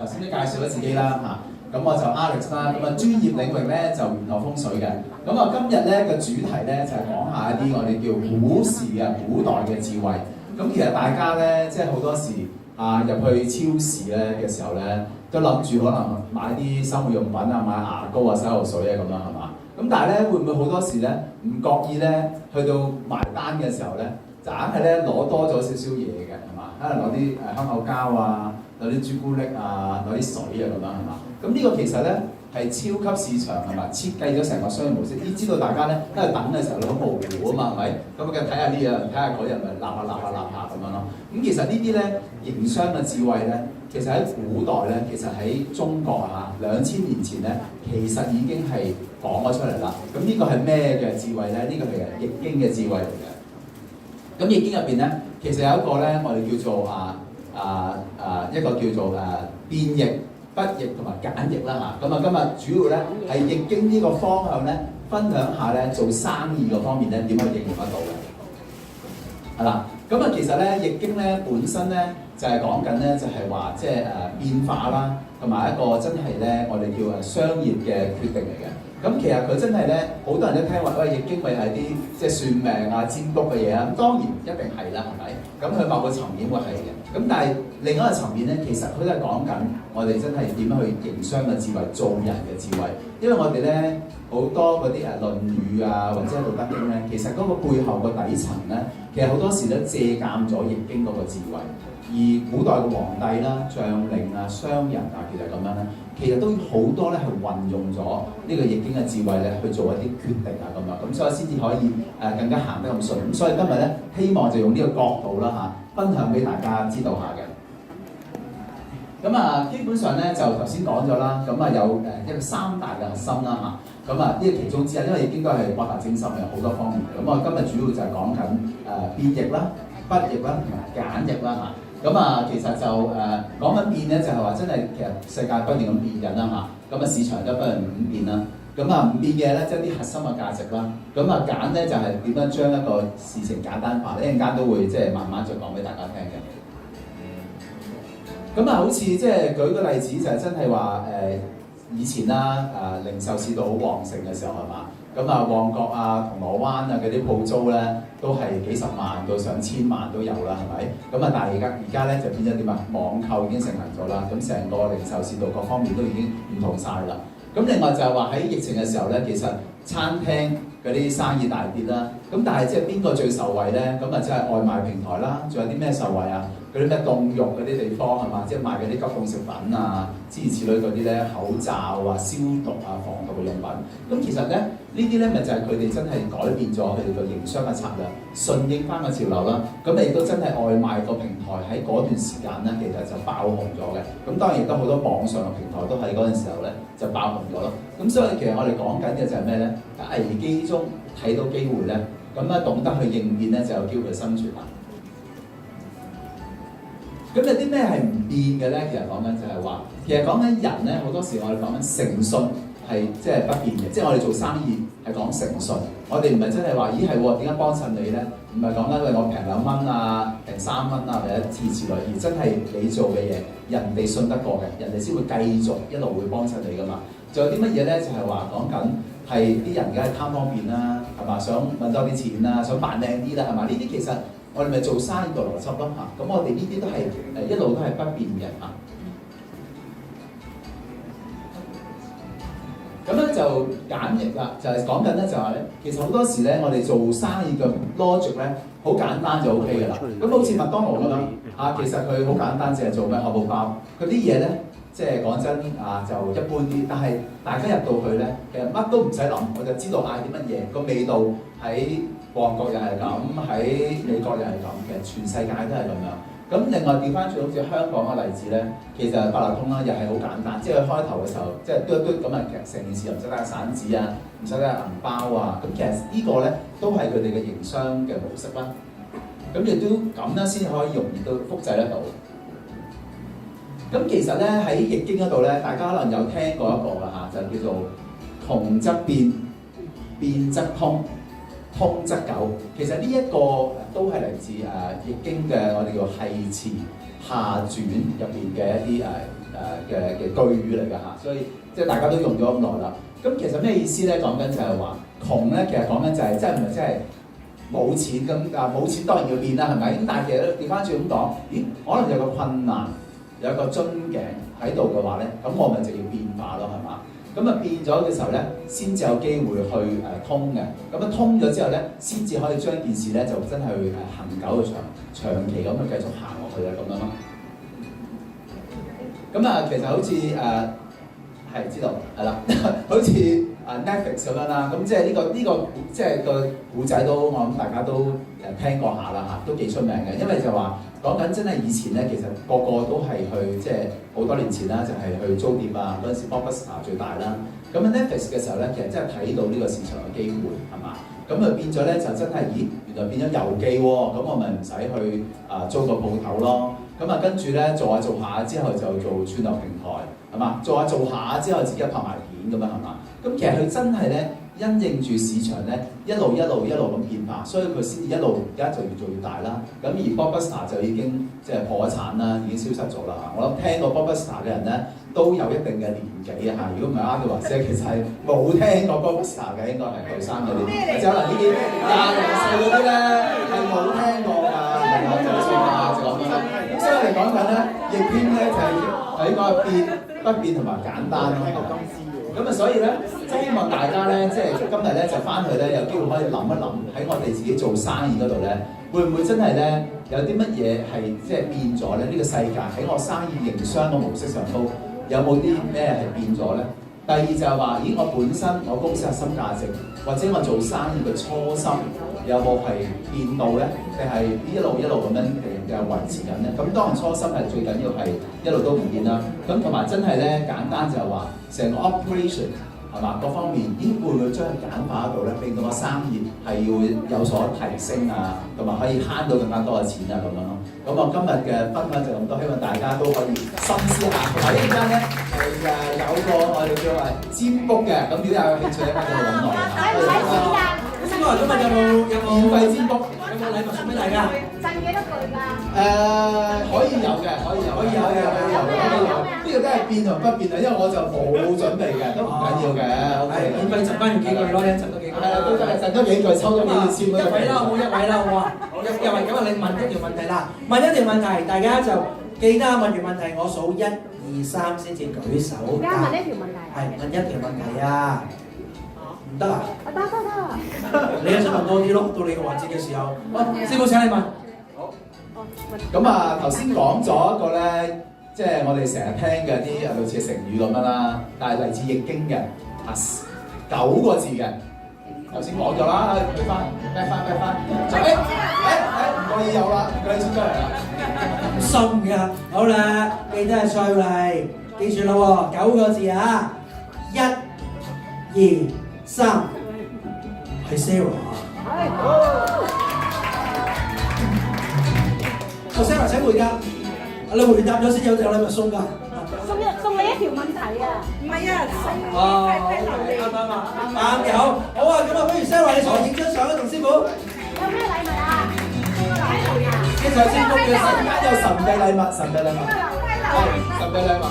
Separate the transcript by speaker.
Speaker 1: 頭先都介紹咗自己啦嚇，咁我就 Alex 啦，咁啊專業領域咧就玄學風水嘅。咁啊今日咧嘅主題咧就係講下一啲我哋叫古時嘅古代嘅智慧。咁其實大家咧即係好多時入去超市咧嘅時候咧，都諗住可能買啲生活用品啊，買牙膏啊、洗頭水啊咁樣係嘛？咁但係咧會唔會好多時咧唔覺意咧去到埋單嘅時候咧，就硬係咧攞多咗少少嘢嘅係嘛？可能攞啲香口膠啊，攞啲朱古力啊，攞啲水啊咁樣係嘛？咁呢個其實咧係超級市場係嘛？設計咗成個商業模式，要知道大家咧喺度等嘅時候你好模糊啊嘛係咪？咁嘅睇下呢樣，睇下嗰樣咪立下咁樣咯。咁其實呢啲咧營商嘅智慧咧，其實喺古代咧，其實喺中國2000年前咧，其實已經係講咗出嚟啦。咁呢個係咩嘅智慧咧？呢個係易經嘅智慧嚟嘅。咁易經入邊咧，其實有一個咧，我哋叫做一個叫做變易、不易同埋簡易啦嚇。咁啊，今日主要咧係易經呢個方向咧，分享下咧做生意嗰方面咧點去應用得到嘅。係啦，咁啊其實咧易經咧本身咧就係講緊咧就係話即係變化啦，同埋一個真係咧我哋叫商業嘅決定嚟嘅。咁其實佢真係咧，好多人都聽話喂，易經咪係啲即係算命啊、占卜嘅嘢啊。咁當然一定係啦，係咪？咁佢某個層面會係嘅。咁但係另一個層面咧，其實佢都係講緊我哋真係點樣去營商嘅智慧、做人嘅智慧。因為我哋咧好多嗰啲論語啊，或者道德經咧，其實嗰個背後個底層咧，其實好多時都借鑑咗易經嗰個智慧。而古代嘅皇帝啦、將領啊、商人啊，其實咁樣咧，其實都好多咧係運用咗呢個易經嘅智慧咧去做一啲決定啊咁樣，咁所以先至可以更加行得咁順。咁所以今日咧，希望就用呢個角度啦分享俾大家知道下嘅。咁基本上咧就頭先講咗啦，咁有一個三大嘅核心啦嚇。咁呢個其中之一，因為易經都係博大精深嘅好多方面嘅。咁我今日主要就係講緊變易啦、不易啦同埋簡易啦嚇。咁其實就講緊變咧，就係話真係其實世界不斷咁變緊啦嚇。咁市場都不斷咁變啦。咁唔變嘅咧，即係啲核心嘅價值啦。咁簡咧就係點樣將一個事情簡單化，一陣間都會即係慢慢再講俾大家聽嘅。咁好似即係舉個例子，就係真係話以前啦零售市道好旺盛嘅時候係嘛？咁旺角啊、銅鑼灣啊嗰啲鋪租咧都係幾十萬到上千萬都有啦，係咪？咁但係而家咧就變咗點啊？網購已經盛行咗啦，咁成個零售市道各方面都已經唔同晒啦。咁另外就係話喺疫情嘅時候咧，其實餐廳嗰啲生意大跌啦。咁但係即係邊個最受惠咧？咁即係外賣平台啦，仲有啲咩受惠啊？嗰啲咩凍肉嗰啲地方係嘛？即係賣嗰啲急凍食品啊，諸如此類嗰啲咧，口罩啊、消毒啊、防毒嘅用品。咁其實咧，呢啲咧咪就係佢哋真係改變咗佢哋個營商嘅策略，順應翻個潮流啦。咁亦都真係外賣個平台喺嗰段時間咧，其實就爆紅咗嘅。咁當然亦都好多網上嘅平台都喺嗰陣時候咧就爆紅咗咯。咁所以其實我哋講緊嘅就係咩咧？喺危機中睇到機會咧，咁懂得去應變咧，就有機會生存啦。咁有啲咩係唔變嘅咧？其實講緊就係話，其實講緊人咧，好多時我哋講緊誠信係即係不變嘅，即係我哋做生意係講誠信。我哋唔係真係話，咦係喎，點解幫襯你咧？唔係講緊因為我平2蚊啊、平3蚊啊，或者諸如此類，而真係你做嘅嘢，人哋信得過嘅，人哋先會繼續一路會幫襯你噶嘛。仲有啲乜嘢咧？就係話講緊係啲人梗係貪方便啦，係嘛？想揾多啲錢啦，想扮靚啲啦，係嘛？呢啲其實我哋咪做生意個邏輯咯嚇。咁我哋呢啲都係一路都係不變嘅嚇。咁咧就簡易啦，就係講緊咧就係咧，其實好多時咧我哋做生意嘅 logic 咧好簡單就 OK 㗎啦。咁好似麥當勞咁樣其實佢好簡單，淨係做咩漢堡包，佢啲嘢咧即係講真就一般啲，但係大家入到去咧，其實乜都唔使諗，我就知道嗌啲乜嘢，個味道喺旺角又係咁，喺美國又係咁，其實全世界都係咁樣。咁另外調翻轉好似香港嘅例子咧，其實八達通啦又係好簡單，即係開頭嘅時候即係嘟一嘟咁其實成件事又唔使帶散紙啊，唔使帶銀包啊，咁其實呢個咧都係佢哋嘅營商嘅模式啦。咁亦都咁樣先可以容易到複製得到。咁其實咧喺易經嗰度咧，大家可能有聽過一個㗎就叫做同則變，變則通，通則久。其實呢一個都係嚟自易經嘅我哋叫繫辭。下傳入邊嘅一啲嘅句語嚟㗎嚇，所以即係大家都用咗咁耐啦。咁其實咩意思咧？講緊就係話窮咧，其實講緊就係即係唔係即係冇錢咁啊？冇錢當然要變啦，係咪？咁但係其實調翻轉咁講，咦？可能有個困難，有個樽頸喺度嘅話咧，咁我咪就要變化咯，係嘛？咁啊變咗嘅時候咧，先至有機會去通嘅。咁啊通咗之後咧，先至可以將件事咧就真係恆久嘅長期咁去繼續行落去啊咁樣咯。咁啊，其實好似係知道係啦，好似Netflix 咁樣啦。咁即係呢個即係個古仔都我諗大家都聽過下啦嚇，都幾出名嘅。因為就話講緊真係以前咧，其實個個都係去即係好多年前啦，就係去租店啊。嗰陣時 Blockbuster 最大啦。咁 Netflix 嘅時候咧，其實真係睇到呢個市場嘅機會係嘛？咁啊變咗咧就真係，咦原來變咗郵寄喎，咁我咪唔使去租個鋪頭咯。咁啊跟住咧做下之後就做串流平台係嘛？做下之後自己拍埋片咁樣係嘛？咁其實佢真係咧因應住市場咧一路咁變化，所以佢先至一路而家就越做越大啦。咁而 Blockbuster 就已經即係破咗產啦，已經消失咗啦。我諗聽過 Blockbuster 嘅人咧都有一定嘅年紀啊嚇。如果唔係啱嘅話，即係其實係冇聽過 Blockbuster 嘅，應該係後生嗰啲，或者可能呢啲廿歲嗰啲咧係冇聽過㗎，係咪就算啊就咁樣。咁所以我哋講緊咧，逆天咧就係個變不變同埋簡單咯。咁啊，所以咧，希望大家咧，即係今日咧就翻去咧，有機會可以諗一諗喺我哋自己做生意嗰度咧，會唔會真係咧有啲乜嘢係即係變咗咧？呢個世界喺我生意營商嘅模式上高，有冇啲咩係變咗咧？第二就係話，咦，我本身我公司核心價值，或者我做生意嘅初心，有冇係變到咧？定係一路咁樣嘅維持緊咧？咁當然初心係最緊要係一路都唔變啦。咁同埋真係咧簡單就係話，成個 operation 係嘛各方面，會唔會將佢簡化到咧，令到個生意係要有所提升啊，同埋可以慳到更加多嘅錢啊咁樣咯。咁我今日嘅分享就咁多，希望大家都可以深思下。同埋呢間咧係有個我哋叫係占卜嘅，咁如果有興趣咧，可以揾我。今日有冇免費占卜？有冇禮物送俾大家？贈幾多句㗎？可以有嘅。呢個都係變同不變啊，因為我就冇準備嘅，都唔緊要嘅。係免費贈翻幾句咯，一贈多幾句。係啦，都係贈多幾句，抽多幾次先。一位啦，好一位啦，好啊。好一位咁啊，你問一條問題啦，問一條問題，大家就記得問完問題，我數1、2、3先至舉手。而家問一條問題。係問一條問題啊！唔得啊！得。你一想問多啲咯，到你個環節嘅時候，師傅請你問。好。咁啊，頭先講咗一個咧，即係我哋成日聽嘅啲類似成語咁樣啦，但係嚟自易經嘅9個字嘅。頭先講咗啦，去翻，就唔可以有啦，唔可以出嚟啦。信㗎，好啦，記得係蔡麗，記住啦喎，9個字啊，1、2、3，係 Sarah。Sarah 請回答，你回答咗先有禮物送㗎。送你一條問題啊！唔係啊，啱有，好啊，咁啊，不如 Sarah 你同我影張相啦，同師傅。有咩禮物啊？呢場師傅嘅瞬間有神秘禮物。神秘禮物。